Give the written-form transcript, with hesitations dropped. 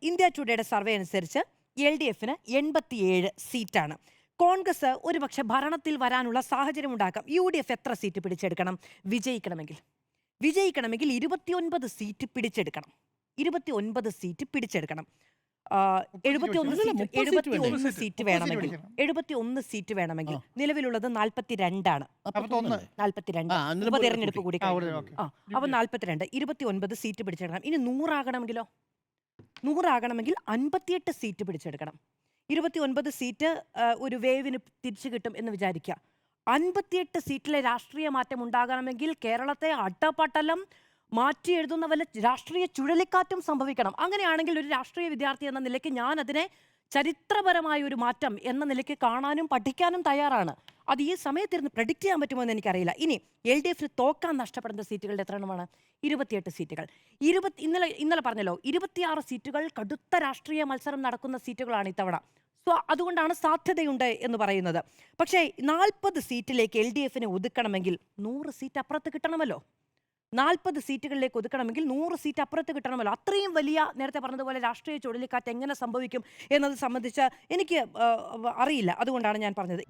India ടുഡേയുടെ survey അനുസരിച്ച് LDF-ന് 87 സീറ്റാണ്. കോൺഗ്രസ് ഒരുപക്ഷെ ഭരണത്തിൽ വരാനുള്ള സാഹചര്യം ഉണ്ടാക്കാം. UDF എത്ര സീറ്റ് പിടിച്ചെടുക്കണം വിജയിക്കണമെങ്കിൽ? 29 സീറ്റ് പിടിച്ചെടുക്കണം. 29 സീറ്റ് പിടിച്ചെടുക്കണം. 71 സീറ്റ് വേണമെങ്കിൽ 71 സീറ്റ് വേണമെങ്കിൽ നിലവിലുള്ളത് 42 ആണ്. 42 ഉപതെരഞ്ഞെടുപ്പ് കൂടി അപ്പൊ 42 29 സീറ്റ് പിടിച്ചെടുക്കണം. ഇനി 100 ആകണമെങ്കിലോ? 100 ആകണമെങ്കിൽ 58 സീറ്റ് പിടിച്ചെടുക്കണം. 29 സീറ്റ് ഒരു വേവിന് തിരിച്ചു കിട്ടും എന്ന് വിചാരിക്കുക. 58 സീറ്റിലെ രാഷ്ട്രീയ മാറ്റം ഉണ്ടാകണമെങ്കിൽ കേരളത്തെ അട്ടപട്ടലം മാറ്റി എഴുതുന്ന വല്ല രാഷ്ട്രീയ ചുഴലിക്കാറ്റും സംഭവിക്കണം. അങ്ങനെയാണെങ്കിൽ ഒരു രാഷ്ട്രീയ വിദ്യാർത്ഥി എന്ന നിലയ്ക്ക് ഞാൻ അതിനെ ചരിത്രപരമായ ഒരു മാറ്റം എന്ന നിലയ്ക്ക് കാണാനും പഠിക്കാനും തയ്യാറാണ്. അത് ഈ സമയത്തിരുന്ന് പ്രഡിക്റ്റ് ചെയ്യാൻ പറ്റുമോ എന്ന് എനിക്കറിയില്ല. ഇനി LDF-ന് തോക്കാൻ നഷ്ടപ്പെടുന്ന സീറ്റുകളുടെ എത്ര എണ്ണമാണ്? 28 സീറ്റുകൾ. ഇന്നലെ പറഞ്ഞല്ലോ 26 സീറ്റുകൾ കടുത്ത രാഷ്ട്രീയ മത്സരം നടക്കുന്ന സീറ്റുകളാണ് ഇത്തവണ. അതുകൊണ്ടാണ് സാധ്യതയുണ്ട് എന്ന് പറയുന്നത്. പക്ഷേ 40 സീറ്റിലേക്ക് LDF-നെ ഒതുക്കണമെങ്കിൽ 100 സീറ്റ് അപ്പുറത്ത് കിട്ടണമല്ലോ. 40 സീറ്റുകളിലേക്ക് ഒതുക്കണമെങ്കിൽ 100 സീറ്റ് അപ്പുറത്ത് കിട്ടണമല്ലോ. അത്രയും വലിയ, നേരത്തെ പറഞ്ഞതുപോലെ രാഷ്ട്രീയ ചുഴലിക്കാറ്റ് എങ്ങനെ സംഭവിക്കും എന്നത് സംബന്ധിച്ച് എനിക്ക് അറിയില്ല. അതുകൊണ്ടാണ് ഞാൻ പറഞ്ഞത്.